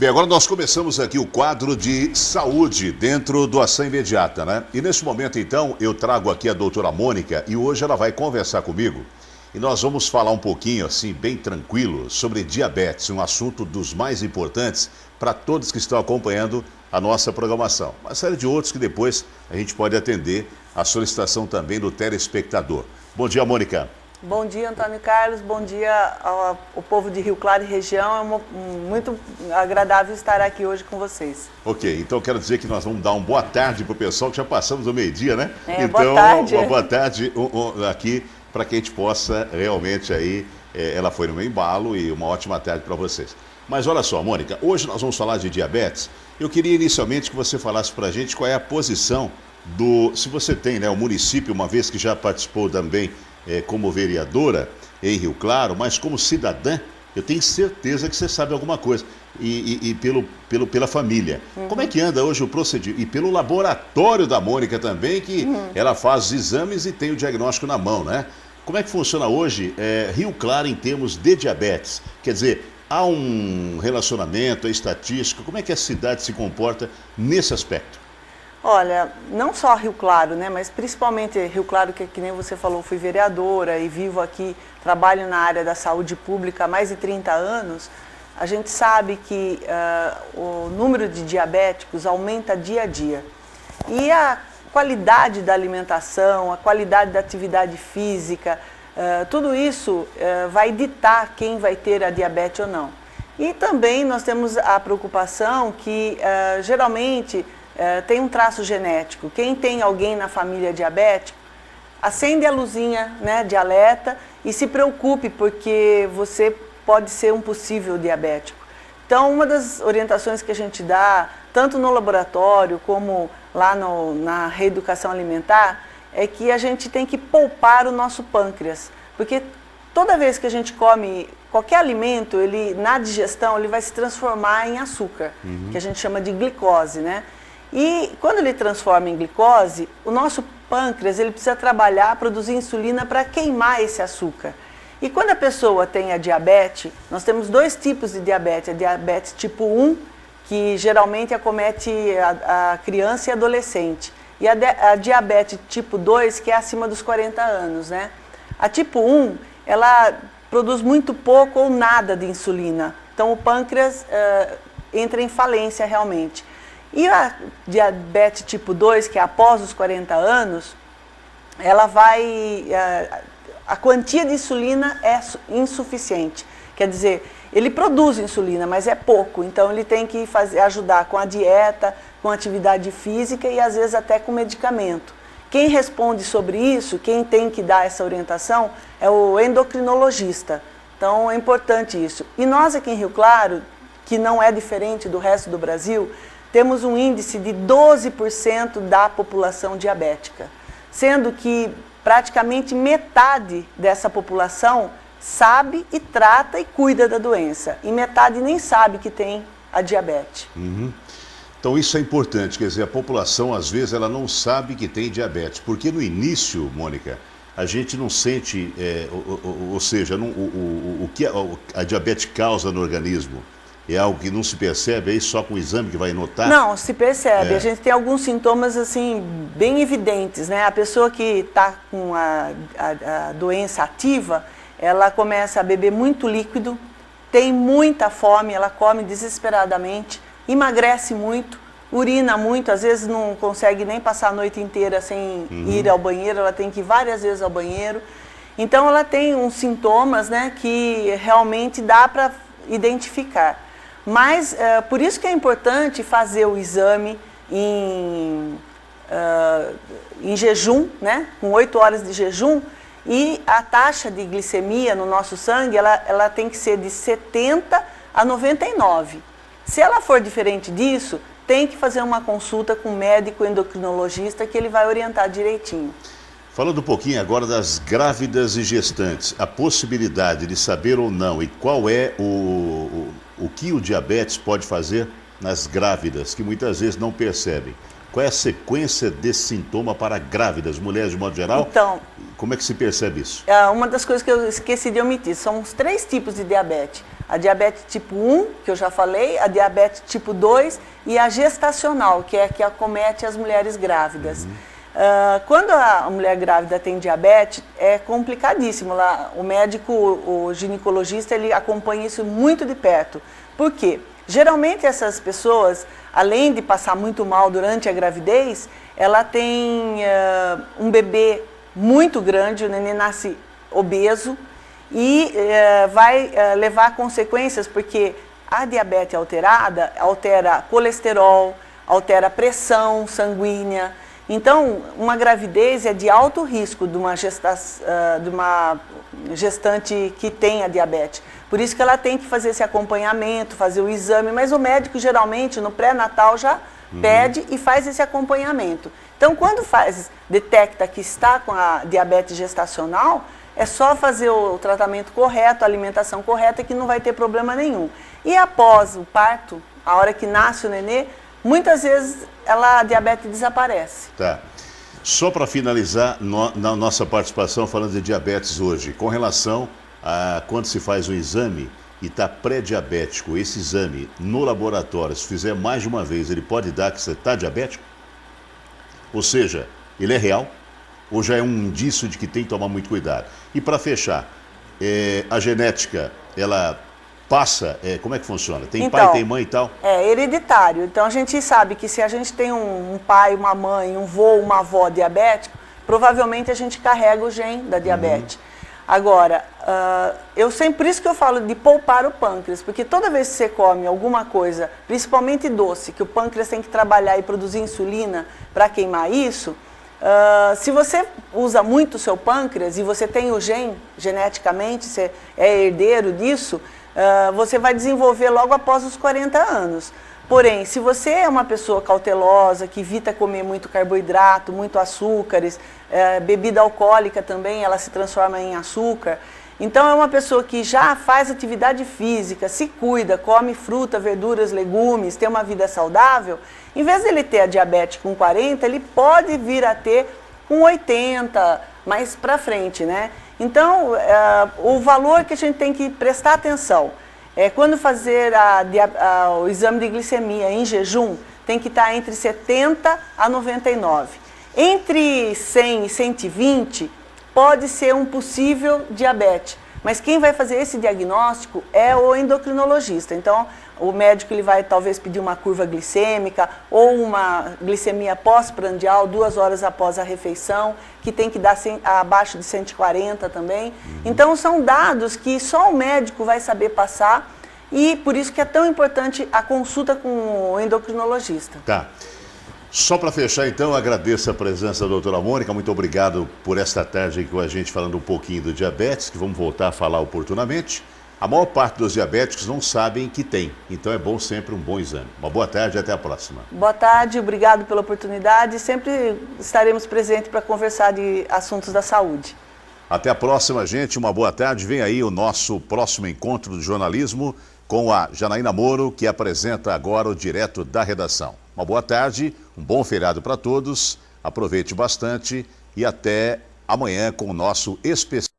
Bem, agora nós começamos aqui o quadro de saúde dentro do Ação Imediata, né? E nesse momento, então, eu trago aqui a doutora Mônica e hoje ela vai conversar comigo e nós vamos falar um pouquinho, assim, bem tranquilo, sobre diabetes, um assunto dos mais importantes para todos que estão acompanhando a nossa programação. Uma série de outros que depois a gente pode atender a solicitação também do telespectador. Bom dia, Mônica. Bom dia, Antônio Carlos. Bom dia ao povo de Rio Claro e região. É muito agradável estar aqui hoje com vocês. Ok, então eu quero dizer que nós vamos dar uma boa tarde para o pessoal, que já passamos o meio-dia, né? Boa então, tarde. Uma boa tarde aqui para que a gente possa realmente aí, ela foi no meu embalo e uma ótima tarde para vocês. Mas olha só, Mônica, hoje nós vamos falar de diabetes. Eu queria inicialmente que você falasse para a gente qual é a posição se você tem, né, o município, uma vez que já participou também como vereadora em Rio Claro, mas como cidadã, eu tenho certeza que você sabe alguma coisa. E pela família. Uhum. Como é que anda hoje o procedimento? E pelo laboratório da Mônica também, que ela faz os exames e tem o diagnóstico na mão, né? Como é que funciona hoje Rio Claro em termos de diabetes? Quer dizer, há um relacionamento, a estatística, como é que a cidade se comporta nesse aspecto? Olha, não só Rio Claro, né, mas principalmente Rio Claro, que nem você falou, fui vereadora e vivo aqui, trabalho na área da saúde pública há mais de 30 anos, a gente sabe que o número de diabéticos aumenta dia a dia. E a qualidade da alimentação, a qualidade da atividade física, tudo isso vai ditar quem vai ter a diabetes ou não. E também nós temos a preocupação que geralmente tem um traço genético. Quem tem alguém na família diabético, acende a luzinha, né, de alerta e se preocupe, porque você pode ser um possível diabético. Então, uma das orientações que a gente dá, tanto no laboratório como lá na reeducação alimentar, é que a gente tem que poupar o nosso pâncreas, porque toda vez que a gente come qualquer alimento, na digestão, ele vai se transformar em açúcar, que a gente chama de glicose, né? E quando ele transforma em glicose, o nosso pâncreas ele precisa trabalhar, produzir insulina para queimar esse açúcar. E quando a pessoa tem a diabetes, nós temos dois tipos de diabetes. A diabetes tipo 1, que geralmente acomete a criança e adolescente. E a diabetes tipo 2, que é acima dos 40 anos, né? A tipo 1, ela produz muito pouco ou nada de insulina. Então o pâncreas entra em falência realmente. E a diabetes tipo 2, que é após os 40 anos, ela a quantia de insulina é insuficiente. Quer dizer, ele produz insulina, mas é pouco. Então ele tem que ajudar com a dieta, com a atividade física e às vezes até com medicamento. Quem responde sobre isso, quem tem que dar essa orientação, é o endocrinologista. Então é importante isso. E nós aqui em Rio Claro, que não é diferente do resto do Brasil, temos um índice de 12% da população diabética, sendo que praticamente metade dessa população sabe e trata e cuida da doença, e metade nem sabe que tem a diabetes. Uhum. Então isso é importante, quer dizer, a população às vezes ela não sabe que tem diabetes, porque no início, Mônica, a gente não sente, ou seja, o que a diabetes causa no organismo. É algo que não se percebe aí só com o exame que vai notar? Não, se percebe. A gente tem alguns sintomas assim bem evidentes, né? A pessoa que está com a doença ativa, ela começa a beber muito líquido, tem muita fome, ela come desesperadamente, emagrece muito, urina muito, às vezes não consegue nem passar a noite inteira sem ir ao banheiro, ela tem que ir várias vezes ao banheiro. Então ela tem uns sintomas, né, que realmente dá para identificar. Mas, por isso que é importante fazer o exame em jejum, né? Com 8 horas de jejum, e a taxa de glicemia no nosso sangue, ela tem que ser de 70 a 99. Se ela for diferente disso, tem que fazer uma consulta com o médico endocrinologista, que ele vai orientar direitinho. Falando um pouquinho agora das grávidas e gestantes, a possibilidade de saber ou não e qual é o que o diabetes pode fazer nas grávidas, que muitas vezes não percebem. Qual é a sequência desse sintoma para grávidas, mulheres de modo geral? Então, como é que se percebe isso? Uma das coisas que eu esqueci de omitir, são os 3 tipos de diabetes. A diabetes tipo 1, que eu já falei, a diabetes tipo 2 e a gestacional, que é a que acomete as mulheres grávidas. Quando a mulher grávida tem diabetes, é complicadíssimo. Lá, o médico, o ginecologista, ele acompanha isso muito de perto. Por quê? Geralmente essas pessoas, além de passar muito mal durante a gravidez, ela tem um bebê muito grande, o neném nasce obeso e vai levar a consequências, porque a diabetes alterada altera colesterol, altera a pressão sanguínea. Então, uma gravidez é de alto risco de uma gestante que tenha diabetes. Por isso que ela tem que fazer esse acompanhamento, fazer o exame, mas o médico geralmente no pré-natal já pede e faz esse acompanhamento. Então, quando detecta que está com a diabetes gestacional, é só fazer o tratamento correto, a alimentação correta, que não vai ter problema nenhum. E após o parto, a hora que nasce o nenê, muitas vezes a diabetes desaparece. Tá. Só para finalizar na nossa participação falando de diabetes hoje, com relação a quando se faz um exame e está pré-diabético, esse exame no laboratório, se fizer mais de uma vez, ele pode dar que você está diabético? Ou seja, ele é real? Ou já é um indício de que tem que tomar muito cuidado? E para fechar, a genética, ela passa, como é que funciona? Tem pai, tem mãe e tal? É hereditário. Então a gente sabe que se a gente tem um pai, uma mãe, um vô, uma avó diabético, provavelmente a gente carrega o gene da diabetes. Agora, por isso que eu falo de poupar o pâncreas, porque toda vez que você come alguma coisa, principalmente doce, que o pâncreas tem que trabalhar e produzir insulina para queimar isso, se você usa muito o seu pâncreas e você tem o gene, geneticamente, você é herdeiro disso, você vai desenvolver logo após os 40 anos. Porém, se você é uma pessoa cautelosa, que evita comer muito carboidrato, muito açúcares, bebida alcoólica também, ela se transforma em açúcar. Então, é uma pessoa que já faz atividade física, se cuida, come fruta, verduras, legumes, tem uma vida saudável, em vez de ele ter a diabetes com 40, ele pode vir a ter com 80, mais para frente, né? Então, o valor que a gente tem que prestar atenção é quando fazer o exame de glicemia em jejum, tem que estar entre 70 a 99. Entre 100 e 120 pode ser um possível diabetes, mas quem vai fazer esse diagnóstico é o endocrinologista. Então, o médico ele vai talvez pedir uma curva glicêmica ou uma glicemia pós-prandial 2 horas após a refeição, que tem que dar abaixo de 140 também. Então, são dados que só o médico vai saber passar e por isso que é tão importante a consulta com o endocrinologista. Tá. Só para fechar, então, agradeço a presença da doutora Mônica. Muito obrigado por esta tarde aqui com a gente falando um pouquinho do diabetes, que vamos voltar a falar oportunamente. A maior parte dos diabéticos não sabem que tem, então é bom sempre um bom exame. Uma boa tarde e até a próxima. Boa tarde, obrigado pela oportunidade. Sempre estaremos presentes para conversar de assuntos da saúde. Até a próxima, gente. Uma boa tarde. Vem aí o nosso próximo encontro do jornalismo com a Janaína Moro, que apresenta agora o Direto da Redação. Uma boa tarde, um bom feriado para todos, aproveite bastante e até amanhã com o nosso especial.